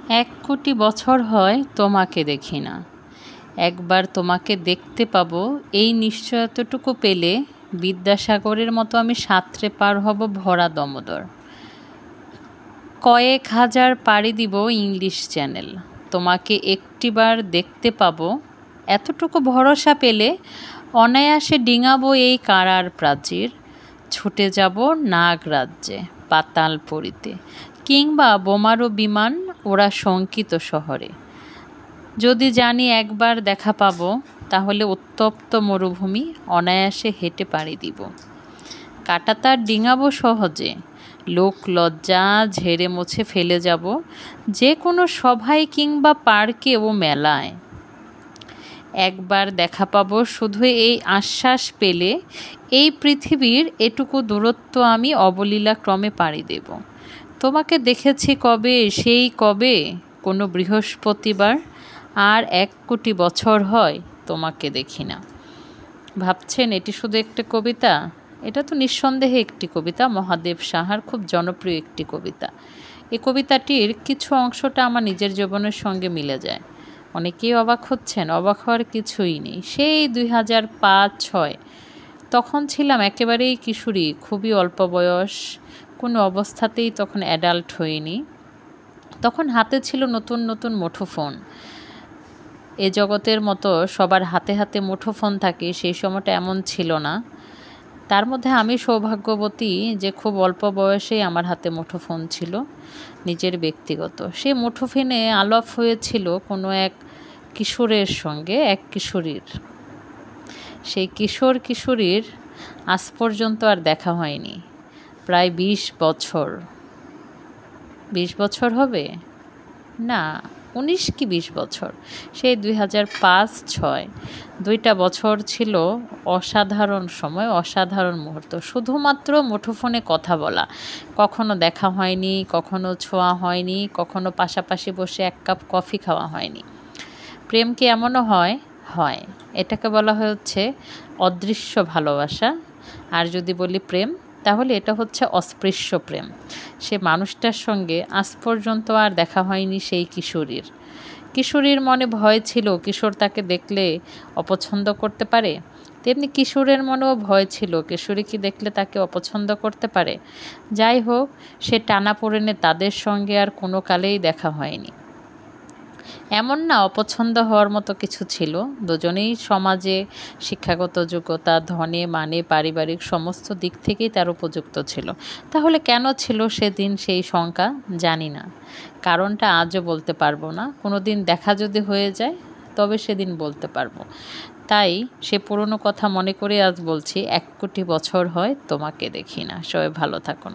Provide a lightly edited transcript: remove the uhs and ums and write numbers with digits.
এক কোটি বছর হয় তোমাকে দেখি না, একবার তোমাকে দেখতে পাবো এই নিশ্চয়তাটুকু পেলে বিদ্যাসাগরের মতো আমি সাঁতরে পার হব ভরা দমোদর। কয়েক হাজার পাড়ি দিব ইংলিশ চ্যানেল, তোমাকে একটিবার দেখতে পাবো এতটুকু ভরসা পেলে অনায়াসে ডিঙাবো এই কারার প্রাচীর, ছুটে যাব নাগ রাজ্যে পাতালপুরীতে, কিংবা বোমারো বিমান ওরা শঙ্কিত শহরে। যদি জানি একবার দেখা পাবো তাহলে উত্তপ্ত মরুভূমি অনায়াসে হেঁটে পাড়ি দিব, কাঁটাতার ডিঙাবো সহজে, লোক লজ্জা ঝেড়ে মুছে ফেলে যাব যে কোনো সভায় কিংবা পার্কে ও মেলায়। একবার দেখা পাবো শুধু এই আশ্বাস পেলে এই পৃথিবীর এটুকু দূরত্ব আমি অবলীলাক্রমে পাড়ি দেব। তোমাকে দেখেছি কবে, সেই কবে কোনো বৃহস্পতিবার, আর 1 কোটি বছর হয় তোমাকে দেখি না। ভাবছেন এটি শুধু একটি কবিতা? এটা তো নিঃসন্দেহে একটি কবিতা, মহাদেব সাহার খুব জনপ্রিয় একটি কবিতা। এই কবিতাটির কিছু অংশটা আমার নিজের জীবনের সঙ্গে মিলে যায়। অনেকেই অবাক হচ্ছেন, অবাক হওয়ার কিছুই নেই। সেই 2005-06 তখন ছিলাম একেবারেই কিশোরী, খুবই অল্প বয়স, কোনো অবস্থাতেই তখন অ্যাডাল্ট হইনি। তখন হাতে ছিল নতুন নতুন মুঠোফোন। এ জগতের মতো সবার হাতে হাতে মুঠোফোন থাকে সেই সময়টা এমন ছিল না। তার মধ্যে আমি সৌভাগ্যবতী যে খুব অল্প বয়সেই আমার হাতে মুঠোফোন ছিল, নিজের ব্যক্তিগত। সেই মুঠোফোনে আলাপ হয়েছিল কোনো এক কিশোরের সঙ্গে, এক কিশোরীর। সেই কিশোরীর আজ পর্যন্ত আর দেখা হয়নি, প্রায় 20 বছর। 20 বছর হবে না, 19 কি 20 বছর। সেই 2005-06 2টা বছর ছিল অসাধারণ সময়, অসাধারণ মুহূর্ত। শুধুমাত্র মুঠোফোনে কথা বলা, কখনো দেখা হয়নি, কখনো ছোঁয়া হয়নি, কখনো পাশাপাশি বসে 1 কাপ কফি খাওয়া হয়নি। প্রেম কি এমনও হয়? হয়। এটাকে বলা হচ্ছে অদৃশ্য ভালোবাসা। আর যদি বলি প্রেম, তাহলে এটা হচ্ছে অস্পৃশ্য প্রেম। সে মানুষটার সঙ্গে আজ পর্যন্ত আর দেখা হয়নি সেই কিশোরীর মনে ভয় ছিল কিশোর তাকে দেখলে অপছন্দ করতে পারে, তেমনি কিশোরের মনেও ভয় ছিল কিশোরী কি দেখলে তাকে অপছন্দ করতে পারে। যাই হোক, সে টানাপোড়েনে তাদের সঙ্গে আর কোনো কালেই দেখা হয়নি। এমন না অপছন্দ হওয়ার মতো কিছু ছিল, দুজনেই সমাজে শিক্ষাগত যোগ্যতা, ধনে মানে, পারিবারিক সমস্ত দিক থেকেই তার উপযুক্ত ছিল। তাহলে কেন ছিল সেদিন সেই শঙ্কা? জানি না, কারণটা আজও বলতে পারবো না। কোনো দিন দেখা যদি হয়ে যায় তবে সেদিন বলতে পারবো। তাই সে পুরনো কথা মনে করে আজ বলছি, 1 কোটি বছর হয় তোমাকে দেখি না। সবাই ভালো থাকুন।